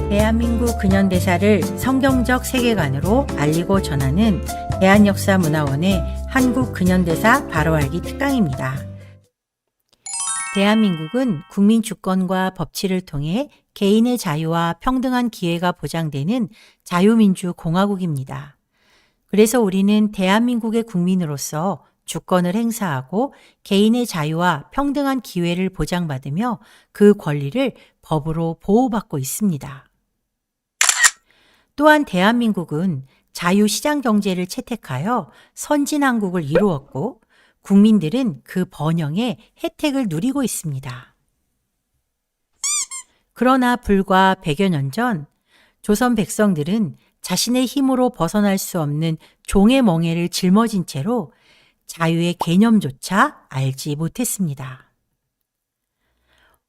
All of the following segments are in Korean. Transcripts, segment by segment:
대한민국 근현대사를 성경적 세계관으로 알리고 전하는 대한역사문화원의 한국 근현대사 바로 알기 특강입니다. 대한민국은 국민 주권과 법치를 통해 개인의 자유와 평등한 기회가 보장되는 자유민주공화국입니다. 그래서 우리는 대한민국의 국민으로서 주권을 행사하고 개인의 자유와 평등한 기회를 보장받으며 그 권리를 법으로 보호받고 있습니다. 또한 대한민국은 자유시장 경제를 채택하여 선진한국을 이루었고 국민들은 그 번영의 혜택을 누리고 있습니다. 그러나 불과 100여 년 전 조선 백성들은 자신의 힘으로 벗어날 수 없는 종의 멍에를 짊어진 채로 자유의 개념조차 알지 못했습니다.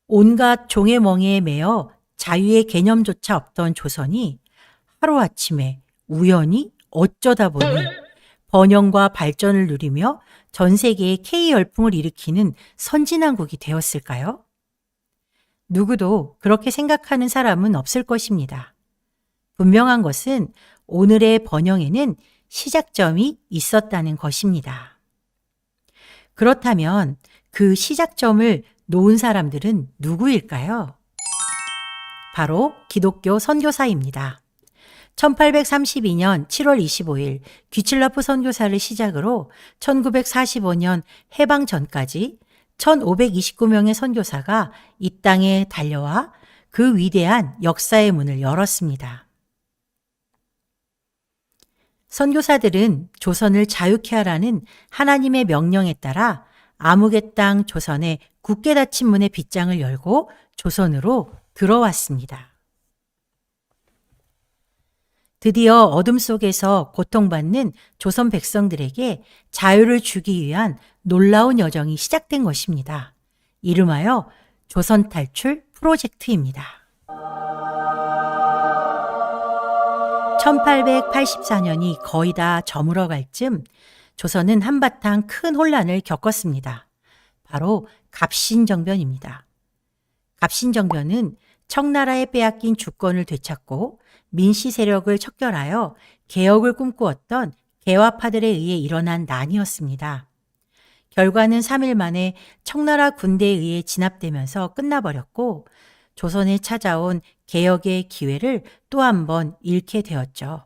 온갖 종의 멍에에 매여 자유의 개념조차 없던 조선이 하루아침에 우연히 어쩌다 보니 번영과 발전을 누리며 전 세계에 K열풍을 일으키는 선진한국이 되었을까요? 누구도 그렇게 생각하는 사람은 없을 것입니다. 분명한 것은 오늘의 번영에는 시작점이 있었다는 것입니다. 그렇다면 그 시작점을 놓은 사람들은 누구일까요? 바로 기독교 선교사입니다. 1832년 7월 25일 귀칠라프 선교사를 시작으로 1945년 해방 전까지 1529명의 선교사가 이 땅에 달려와 그 위대한 역사의 문을 열었습니다. 선교사들은 조선을 자유케 하라는 하나님의 명령에 따라 암흑의 땅 조선의 굳게 닫힌 문의 빗장을 열고 조선으로 들어왔습니다. 드디어 어둠 속에서 고통받는 조선 백성들에게 자유를 주기 위한 놀라운 여정이 시작된 것입니다. 이름하여 조선 탈출 프로젝트입니다. 1884년이 거의 다 저물어갈 즈음 조선은 한바탕 큰 혼란을 겪었습니다. 바로 갑신정변입니다. 갑신정변은 청나라에 빼앗긴 주권을 되찾고 민씨 세력을 척결하여 개혁을 꿈꾸었던 개화파들에 의해 일어난 난이었습니다. 결과는 3일 만에 청나라 군대에 의해 진압되면서 끝나버렸고 조선에 찾아온 개혁의 기회를 또 한 번 잃게 되었죠.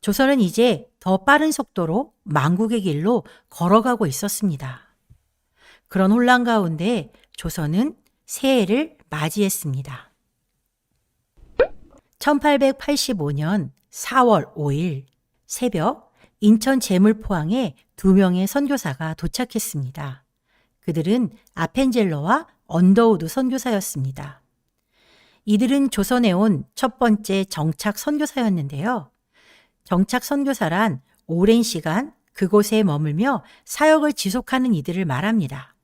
조선은 이제 더 빠른 속도로 망국의 길로 걸어가고 있었습니다. 그런 혼란 가운데 조선은 새해를 맞이했습니다. 1885년 4월 5일 새벽 인천 제물포항에 2명의 선교사가 도착했습니다. 그들은 아펜젤러와 언더우드 선교사였습니다. 이들은 조선에 온 첫 번째 정착 선교사였는데요. 정착 선교사란 오랜 시간 그곳에 머물며 사역을 지속하는 이들을 말합니다.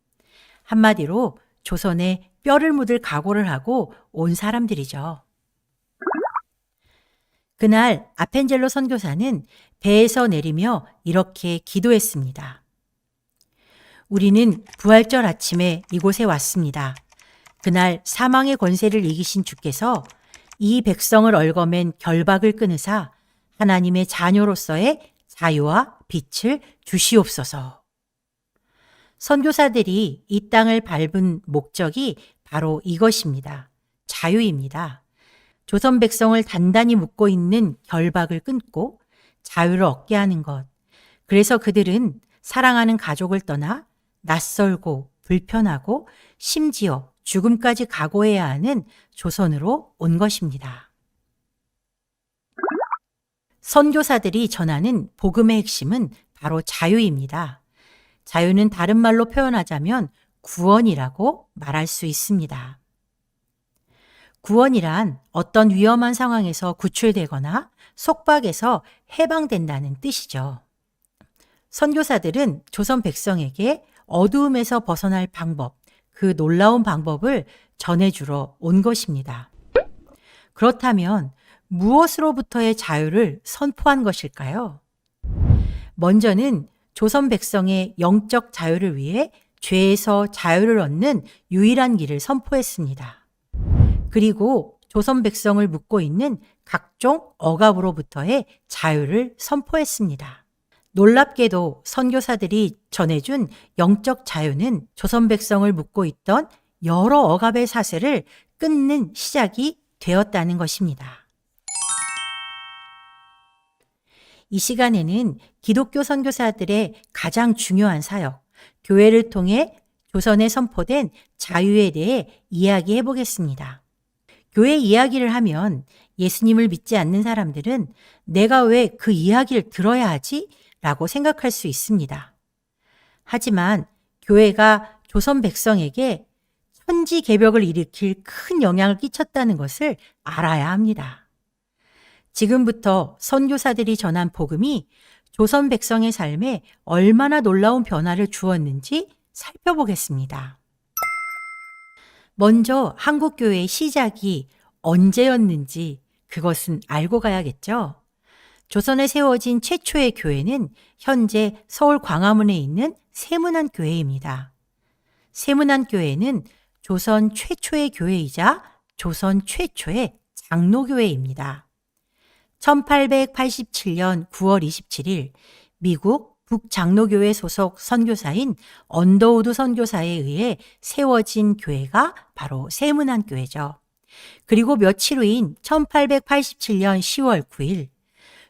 한마디로 조선에 뼈를 묻을 각오를 하고 온 사람들이죠. 그날 아펜젤로 선교사는 배에서 내리며 이렇게 기도했습니다. 우리는 부활절 아침에 이곳에 왔습니다. 그날 사망의 권세를 이기신 주께서 이 백성을 얽어맨 결박을 끊으사 하나님의 자녀로서의 자유와 빛을 주시옵소서. 선교사들이 이 땅을 밟은 목적이 바로 이것입니다. 자유입니다. 조선 백성을 단단히 묶고 있는 결박을 끊고 자유를 얻게 하는 것. 그래서 그들은 사랑하는 가족을 떠나 낯설고 불편하고 심지어 죽음까지 각오해야 하는 조선으로 온 것입니다. 선교사들이 전하는 복음의 핵심은 바로 자유입니다. 자유는 다른 말로 표현하자면 구원이라고 말할 수 있습니다. 구원이란 어떤 위험한 상황에서 구출되거나 속박에서 해방된다는 뜻이죠. 선교사들은 조선 백성에게 어두움에서 벗어날 방법, 그 놀라운 방법을 전해주러 온 것입니다. 그렇다면 무엇으로부터의 자유를 선포한 것일까요? 먼저는 조선 백성의 영적 자유를 위해 죄에서 자유를 얻는 유일한 길을 선포했습니다. 그리고 조선 백성을 묶고 있는 각종 억압으로부터의 자유를 선포했습니다. 놀랍게도 선교사들이 전해준 영적 자유는 조선 백성을 묶고 있던 여러 억압의 사슬을 끊는 시작이 되었다는 것입니다. 이 시간에는 기독교 선교사들의 가장 중요한 사역, 교회를 통해 조선에 선포된 자유에 대해 이야기해 보겠습니다. 교회 이야기를 하면 예수님을 믿지 않는 사람들은 내가 왜 그 이야기를 들어야 하지? 라고 생각할 수 있습니다. 하지만 교회가 조선 백성에게 천지개벽을 일으킬 큰 영향을 끼쳤다는 것을 알아야 합니다. 지금부터 선교사들이 전한 복음이 조선 백성의 삶에 얼마나 놀라운 변화를 주었는지 살펴보겠습니다. 먼저 한국교회의 시작이 언제였는지 그것은 알고 가야겠죠. 조선에 세워진 최초의 교회는 현재 서울 광화문에 있는 세문안교회입니다. 세문안교회는 조선 최초의 교회이자 조선 최초의 장로교회입니다. 1887년 9월 27일 미국 북장로교회 소속 선교사인 언더우드 선교사에 의해 세워진 교회가 바로 세문안교회죠. 그리고 며칠 후인 1887년 10월 9일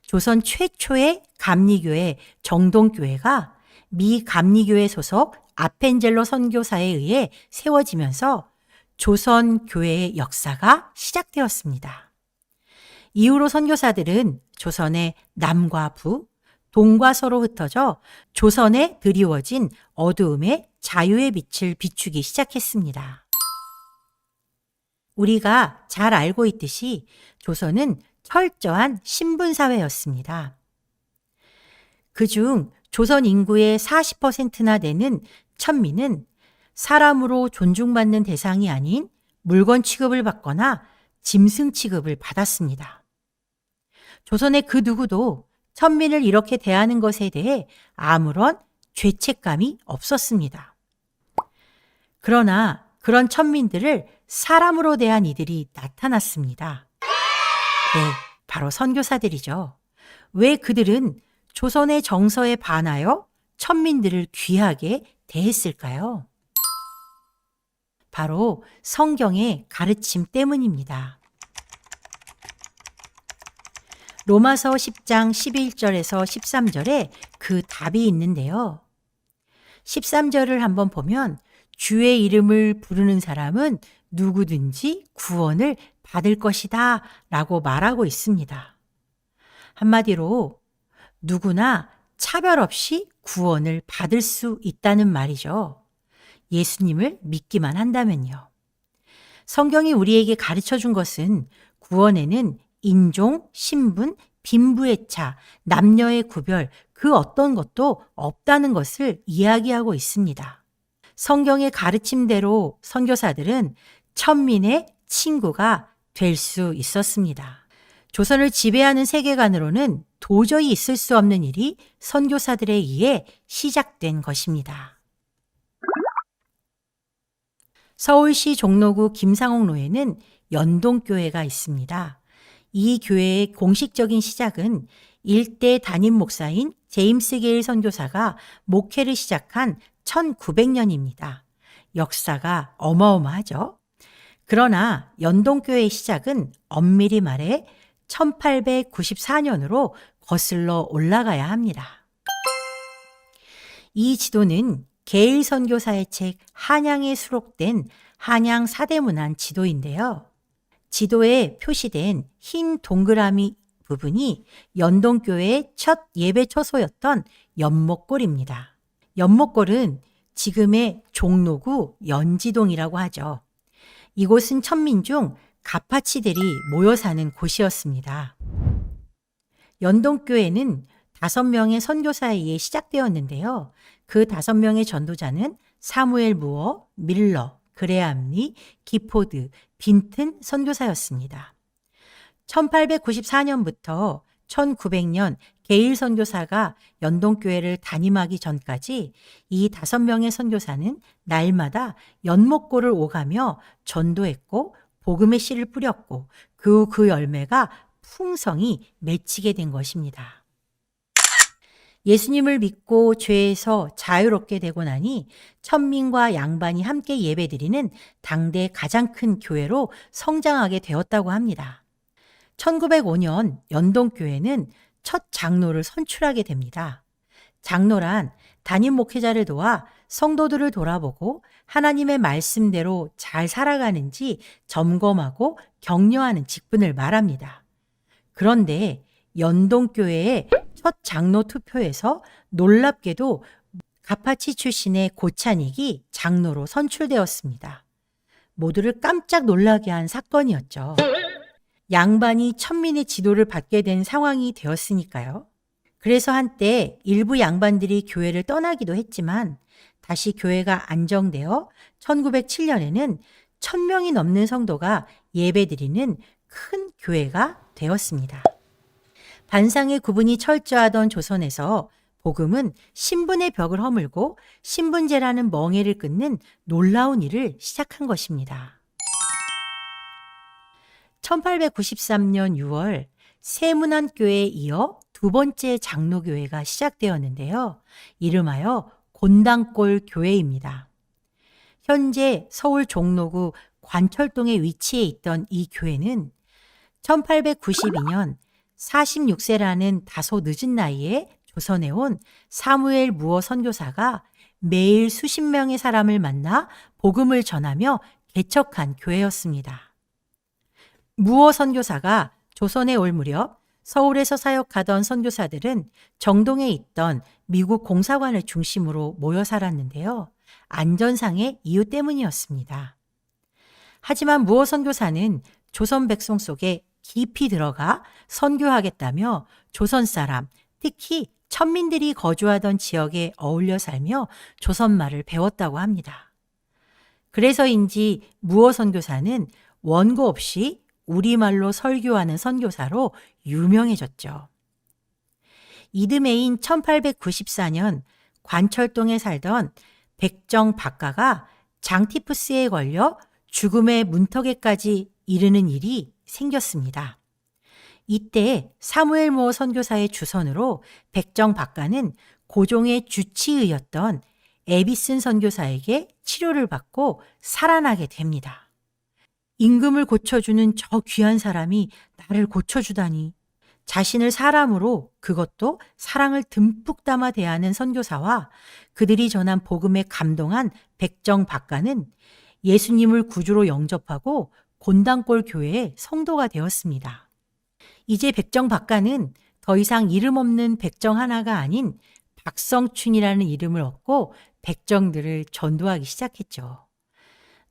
조선 최초의 감리교회 정동교회가 미 감리교회 소속 아펜젤로 선교사에 의해 세워지면서 조선 교회의 역사가 시작되었습니다. 이후로 선교사들은 조선의 남과 북, 동과 서로 흩어져 조선에 드리워진 어두움의 자유의 빛을 비추기 시작했습니다. 우리가 잘 알고 있듯이 조선은 철저한 신분사회였습니다. 그중 조선 인구의 40%나 되는 천민은 사람으로 존중받는 대상이 아닌 물건 취급을 받거나 짐승 취급을 받았습니다. 조선의 그 누구도 천민을 이렇게 대하는 것에 대해 아무런 죄책감이 없었습니다. 그러나 그런 천민들을 사람으로 대한 이들이 나타났습니다. 네, 바로 선교사들이죠. 왜 그들은 조선의 정서에 반하여 천민들을 귀하게 대했을까요? 바로 성경의 가르침 때문입니다. 로마서 10장 11절에서 13절에 그 답이 있는데요. 13절을 한번 보면 주의 이름을 부르는 사람은 누구든지 구원을 받을 것이다 라고 말하고 있습니다. 한마디로 누구나 차별 없이 구원을 받을 수 있다는 말이죠. 예수님을 믿기만 한다면요. 성경이 우리에게 가르쳐 준 것은 구원에는 인종, 신분, 빈부의 차, 남녀의 구별, 그 어떤 것도 없다는 것을 이야기하고 있습니다. 성경의 가르침대로 선교사들은 천민의 친구가 될 수 있었습니다. 조선을 지배하는 세계관으로는 도저히 있을 수 없는 일이 선교사들에 의해 시작된 것입니다. 서울시 종로구 김상옥로에는 연동교회가 있습니다. 이 교회의 공식적인 시작은 일대 담임 목사인 제임스 게일 선교사가 목회를 시작한 1900년입니다. 역사가 어마어마하죠. 그러나 연동교회의 시작은 엄밀히 말해 1894년으로 거슬러 올라가야 합니다. 이 지도는 게일 선교사의 책 한양에 수록된 한양 사대문안 지도인데요. 지도에 표시된 흰 동그라미 부분이 연동교회의 첫 예배 처소였던 연목골입니다. 연목골은 지금의 종로구 연지동이라고 하죠. 이곳은 천민 중 가파치들이 모여 사는 곳이었습니다. 연동교회는 5명의 선교사에 의해 시작되었는데요. 그 5명의 전도자는 사무엘 무어, 밀러, 그레암리, 기포드, 빈튼 선교사였습니다. 1894년부터 1900년 게일 선교사가 연동교회를 담임하기 전까지 이 5명의 선교사는 날마다 연목골을 오가며 전도했고 복음의 씨를 뿌렸고 그 열매가 풍성히 맺히게 된 것입니다. 예수님을 믿고 죄에서 자유롭게 되고 나니 천민과 양반이 함께 예배드리는 당대 가장 큰 교회로 성장하게 되었다고 합니다. 1905년 연동교회는 첫 장로를 선출하게 됩니다. 장로란 담임 목회자를 도와 성도들을 돌아보고 하나님의 말씀대로 잘 살아가는지 점검하고 격려하는 직분을 말합니다. 그런데 연동교회의 첫 장로 투표에서 놀랍게도 가파치 출신의 고찬익이 장로로 선출되었습니다. 모두를 깜짝 놀라게 한 사건이었죠. 양반이 천민의 지도를 받게 된 상황이 되었으니까요. 그래서 한때 일부 양반들이 교회를 떠나기도 했지만 다시 교회가 안정되어 1907년에는 1000명이 넘는 성도가 예배드리는 큰 교회가 되었습니다. 반상의 구분이 철저하던 조선에서 복음은 신분의 벽을 허물고 신분제라는 멍에를 끊는 놀라운 일을 시작한 것입니다. 1893년 6월 세문안교회에 이어 두 번째 장로교회가 시작되었는데요. 이름하여 곤당골 교회입니다. 현재 서울 종로구 관철동에 위치해 있던 이 교회는 1892년 46세라는 다소 늦은 나이에 조선에 온 사무엘 무어 선교사가 매일 수십 명의 사람을 만나 복음을 전하며 개척한 교회였습니다. 무어 선교사가 조선에 올 무렵 서울에서 사역하던 선교사들은 정동에 있던 미국 공사관을 중심으로 모여 살았는데요. 안전상의 이유 때문이었습니다. 하지만 무어 선교사는 조선 백성 속에 깊이 들어가 선교하겠다며 조선 사람, 특히 천민들이 거주하던 지역에 어울려 살며 조선말을 배웠다고 합니다. 그래서인지 무어 선교사는 원고 없이 우리말로 설교하는 선교사로 유명해졌죠. 이듬해인 1894년 관철동에 살던 백정 박가가 장티푸스에 걸려 죽음의 문턱에까지 이르는 일이 생겼습니다. 이때 사무엘 무어 선교사의 주선으로 백정 박가는 고종의 주치의였던 에비슨 선교사에게 치료를 받고 살아나게 됩니다. 임금을 고쳐주는 저 귀한 사람이 나를 고쳐주다니. 자신을 사람으로 그것도 사랑을 듬뿍 담아 대하는 선교사와 그들이 전한 복음에 감동한 백정 박가는 예수님을 구주로 영접하고 곤당골 교회의 성도가 되었습니다. 이제 백정 박가는 더 이상 이름 없는 백정 하나가 아닌 박성춘이라는 이름을 얻고 백정들을 전도하기 시작했죠.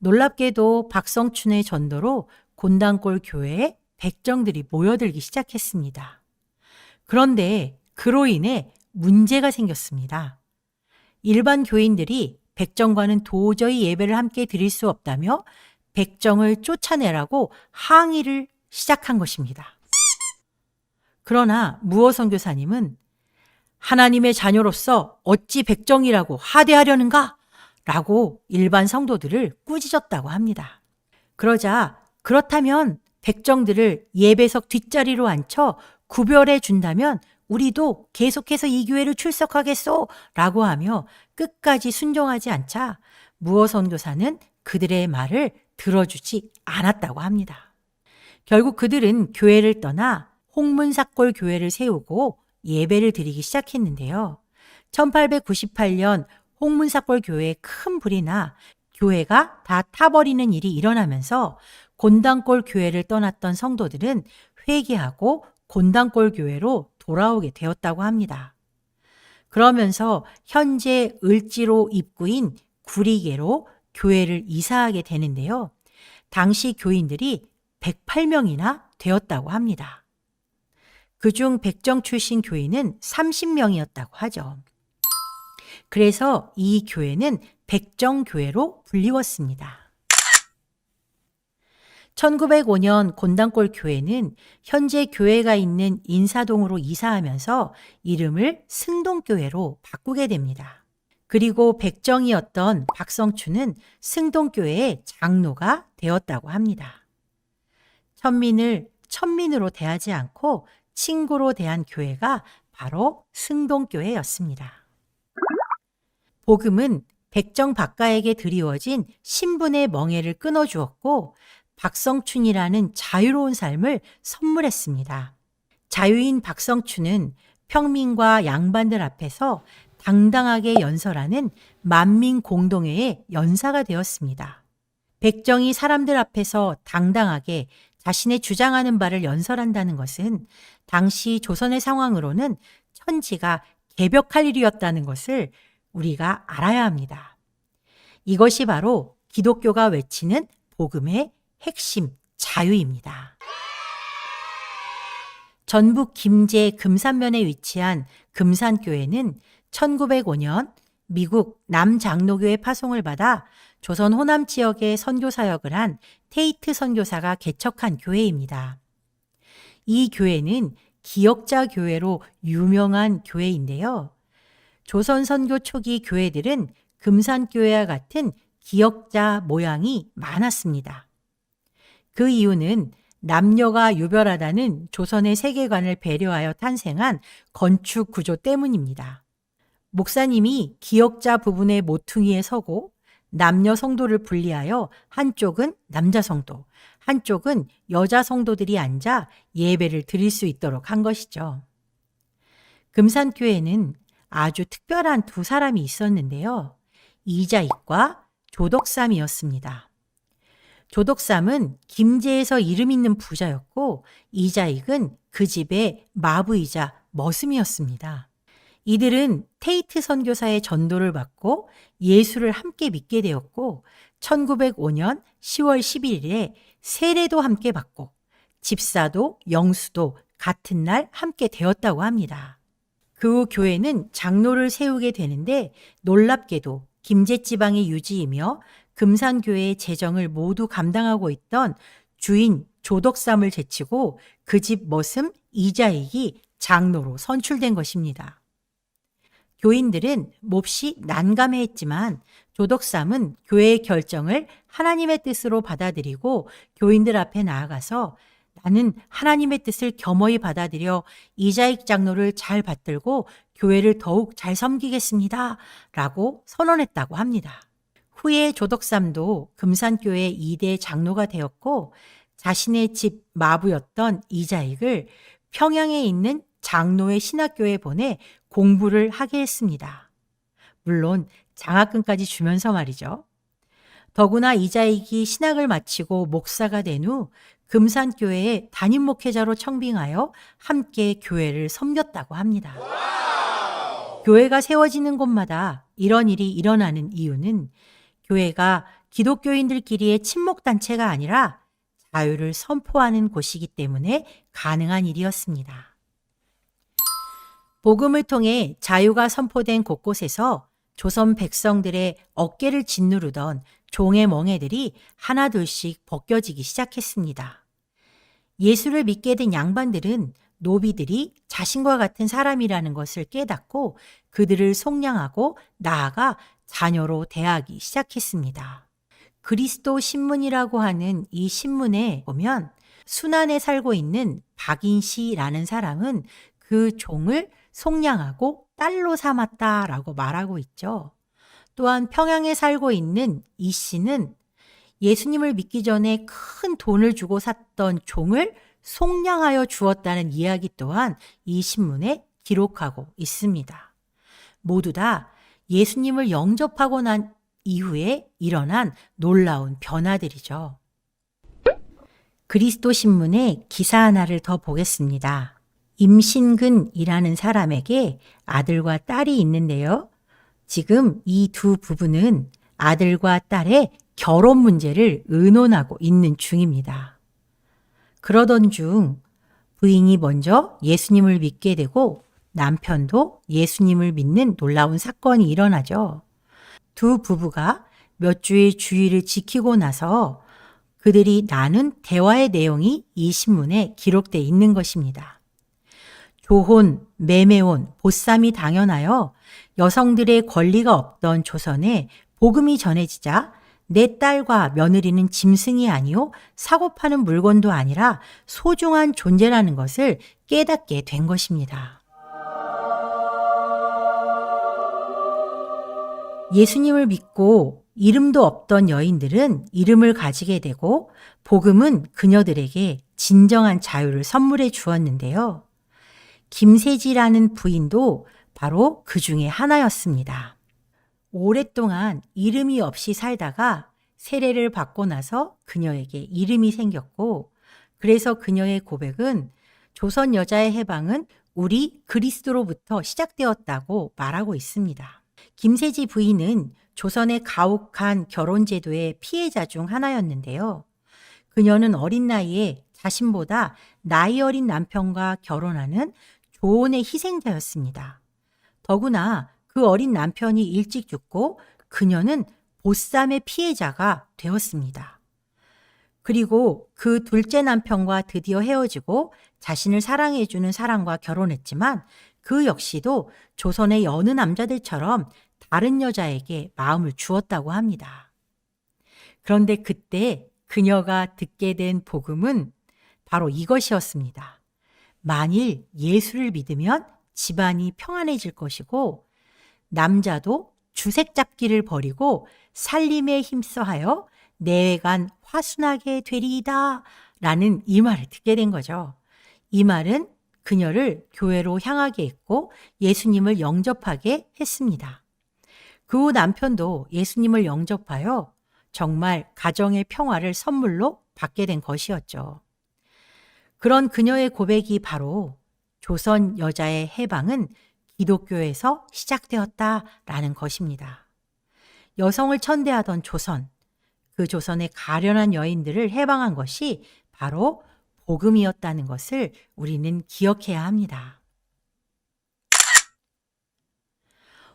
놀랍게도 박성춘의 전도로 곤당골 교회에 백정들이 모여들기 시작했습니다. 그런데 그로 인해 문제가 생겼습니다. 일반 교인들이 백정과는 도저히 예배를 함께 드릴 수 없다며 백정을 쫓아내라고 항의를 시작한 것입니다. 그러나 무어 선교사님은 하나님의 자녀로서 어찌 백정이라고 하대하려는가? 라고 일반 성도들을 꾸짖었다고 합니다. 그러자 그렇다면 백정들을 예배석 뒷자리로 앉혀 구별해 준다면 우리도 계속해서 이 교회를 출석하겠소 라고 하며 끝까지 순종하지 않자 무어 선교사는 그들의 말을 들어주지 않았다고 합니다. 결국 그들은 교회를 떠나 홍문삭골 교회를 세우고 예배를 드리기 시작했는데요. 1898년 홍문삭골 교회에 큰 불이 나 교회가 다 타버리는 일이 일어나면서 곤당골 교회를 떠났던 성도들은 회개하고 곤당골 교회로 돌아오게 되었다고 합니다. 그러면서 현재 을지로 입구인 구리계로 교회를 이사하게 되는데요. 당시 교인들이 108명이나 되었다고 합니다. 그중 백정 출신 교인은 30명이었다고 하죠. 그래서 이 교회는 백정교회로 불리웠습니다. 1905년 곤당골 교회는 현재 교회가 있는 인사동으로 이사하면서 이름을 승동교회로 바꾸게 됩니다. 그리고 백정이었던 박성춘은 승동교회의 장로가 되었다고 합니다. 천민을 천민으로 대하지 않고 친구로 대한 교회가 바로 승동교회였습니다. 복음은 백정 박가에게 드리워진 신분의 멍에를 끊어주었고 박성춘이라는 자유로운 삶을 선물했습니다. 자유인 박성춘은 평민과 양반들 앞에서 당당하게 연설하는 만민공동회의 연사가 되었습니다. 백정이 사람들 앞에서 당당하게 자신의 주장하는 바를 연설한다는 것은 당시 조선의 상황으로는 천지가 개벽할 일이었다는 것을 우리가 알아야 합니다. 이것이 바로 기독교가 외치는 복음의 핵심 자유입니다. 전북 김제 금산면에 위치한 금산교회는 1905년 미국 남장로교회 파송을 받아 조선 호남 지역에 선교 사역을 한 테이트 선교사가 개척한 교회입니다. 이 교회는 기역자 교회로 유명한 교회인데요. 조선 선교 초기 교회들은 금산교회와 같은 기역자 모양이 많았습니다. 그 이유는 남녀가 유별하다는 조선의 세계관을 배려하여 탄생한 건축 구조 때문입니다. 목사님이 기역자 부분의 모퉁이에 서고 남녀 성도를 분리하여 한쪽은 남자 성도, 한쪽은 여자 성도들이 앉아 예배를 드릴 수 있도록 한 것이죠. 금산교회는 아주 특별한 두 사람이 있었는데요. 이자익과 조덕삼이었습니다. 조덕삼은 김제에서 이름 있는 부자였고 이자익은 그 집의 마부이자 머슴이었습니다. 이들은 테이트 선교사의 전도를 받고 예수를 함께 믿게 되었고 1905년 10월 11일에 세례도 함께 받고 집사도 영수도 같은 날 함께 되었다고 합니다. 그 후 교회는 장로를 세우게 되는데 놀랍게도 김제지방의 유지이며 금산교회의 재정을 모두 감당하고 있던 주인 조덕삼을 제치고 그 집 머슴 이자익이 장로로 선출된 것입니다. 교인들은 몹시 난감해했지만 조덕삼은 교회의 결정을 하나님의 뜻으로 받아들이고 교인들 앞에 나아가서 나는 하나님의 뜻을 겸허히 받아들여 이자익 장로를 잘 받들고 교회를 더욱 잘 섬기겠습니다. 라고 선언했다고 합니다. 후에 조덕삼도 금산교회 2대 장로가 되었고 자신의 집 마부였던 이자익을 평양에 있는 장로의 신학교에 보내 공부를 하게 했습니다. 물론 장학금까지 주면서 말이죠. 더구나 이자익이 신학을 마치고 목사가 된 후 금산교회에 담임 목회자로 청빙하여 함께 교회를 섬겼다고 합니다. 교회가 세워지는 곳마다 이런 일이 일어나는 이유는 교회가 기독교인들끼리의 친목단체가 아니라 자유를 선포하는 곳이기 때문에 가능한 일이었습니다. 복음을 통해 자유가 선포된 곳곳에서 조선 백성들의 어깨를 짓누르던 종의 멍에들이 하나둘씩 벗겨지기 시작했습니다. 예수를 믿게 된 양반들은 노비들이 자신과 같은 사람이라는 것을 깨닫고 그들을 속량하고 나아가 자녀로 대하기 시작했습니다. 그리스도 신문이라고 하는 이 신문에 보면 순안에 살고 있는 박인시라는 사람은 그 종을 속량하고 딸로 삼았다라고 말하고 있죠. 또한 평양에 살고 있는 이 씨는 예수님을 믿기 전에 큰 돈을 주고 샀던 종을 속량하여 주었다는 이야기 또한 이 신문에 기록하고 있습니다. 모두 다 예수님을 영접하고 난 이후에 일어난 놀라운 변화들이죠. 그리스도 신문의 기사 하나를 더 보겠습니다. 임신근이라는 사람에게 아들과 딸이 있는데요. 지금 이 두 부부는 아들과 딸의 결혼 문제를 의논하고 있는 중입니다. 그러던 중 부인이 먼저 예수님을 믿게 되고 남편도 예수님을 믿는 놀라운 사건이 일어나죠. 두 부부가 몇 주의 주의를 지키고 나서 그들이 나눈 대화의 내용이 이 신문에 기록되어 있는 것입니다. 조혼, 매매혼, 보쌈이 당연하여 여성들의 권리가 없던 조선에 복음이 전해지자 내 딸과 며느리는 짐승이 아니요 사고 파는 물건도 아니라 소중한 존재라는 것을 깨닫게 된 것입니다. 예수님을 믿고 이름도 없던 여인들은 이름을 가지게 되고 복음은 그녀들에게 진정한 자유를 선물해 주었는데요. 김세지라는 부인도 바로 그 중에 하나였습니다. 오랫동안 이름이 없이 살다가 세례를 받고 나서 그녀에게 이름이 생겼고, 그래서 그녀의 고백은 조선 여자의 해방은 우리 그리스도로부터 시작되었다고 말하고 있습니다. 김세지 부인은 조선의 가혹한 결혼제도의 피해자 중 하나였는데요. 그녀는 어린 나이에 자신보다 나이 어린 남편과 결혼하는 조언의 희생자였습니다. 더구나 그 어린 남편이 일찍 죽고 그녀는 보쌈의 피해자가 되었습니다. 그리고 그 둘째 남편과 드디어 헤어지고 자신을 사랑해주는 사람과 결혼했지만 그 역시도 조선의 여느 남자들처럼 다른 여자에게 마음을 주었다고 합니다. 그런데 그때 그녀가 듣게 된 복음은 바로 이것이었습니다. 만일 예수를 믿으면 집안이 평안해질 것이고 남자도 주색 잡기를 버리고 살림에 힘써하여 내외간 화순하게 되리이다 라는 이 말을 듣게 된 거죠. 이 말은 그녀를 교회로 향하게 했고 예수님을 영접하게 했습니다. 그 후 남편도 예수님을 영접하여 정말 가정의 평화를 선물로 받게 된 것이었죠. 그런 그녀의 고백이 바로 조선 여자의 해방은 기독교에서 시작되었다라는 것입니다. 여성을 천대하던 조선, 그 조선의 가련한 여인들을 해방한 것이 바로 복음이었다는 것을 우리는 기억해야 합니다.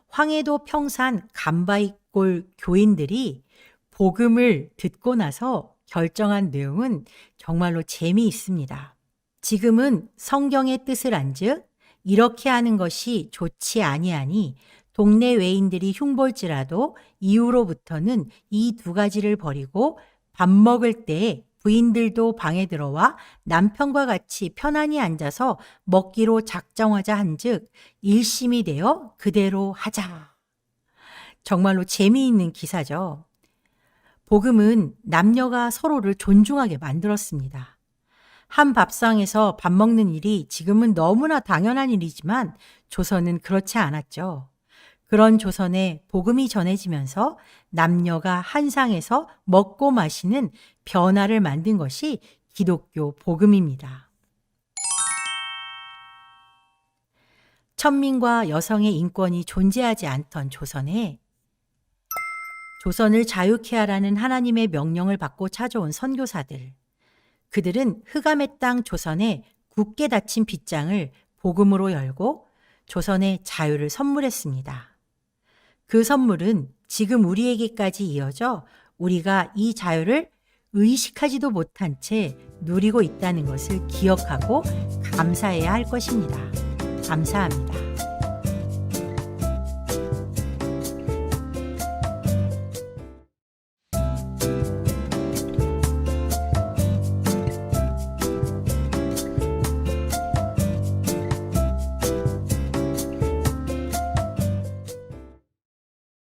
황해도 평산 간바이골 교인들이 복음을 듣고 나서 결정한 내용은 정말로 재미있습니다. 지금은 성경의 뜻을 안즉 이렇게 하는 것이 좋지 아니하니 동네 외인들이 흉볼지라도 이후로부터는 이 두 가지를 버리고 밥 먹을 때 부인들도 방에 들어와 남편과 같이 편안히 앉아서 먹기로 작정하자 한즉 일심이 되어 그대로 하자. 정말로 재미있는 기사죠. 복음은 남녀가 서로를 존중하게 만들었습니다. 한 밥상에서 밥 먹는 일이 지금은 너무나 당연한 일이지만 조선은 그렇지 않았죠. 그런 조선에 복음이 전해지면서 남녀가 한 상에서 먹고 마시는 변화를 만든 것이 기독교 복음입니다. 천민과 여성의 인권이 존재하지 않던 조선에 조선을 자유케 하라는 하나님의 명령을 받고 찾아온 선교사들, 그들은 흑암의 땅 조선에 굳게 닫힌 빗장을 복음으로 열고 조선의 자유를 선물했습니다. 그 선물은 지금 우리에게까지 이어져 우리가 이 자유를 의식하지도 못한 채 누리고 있다는 것을 기억하고 감사해야 할 것입니다. 감사합니다.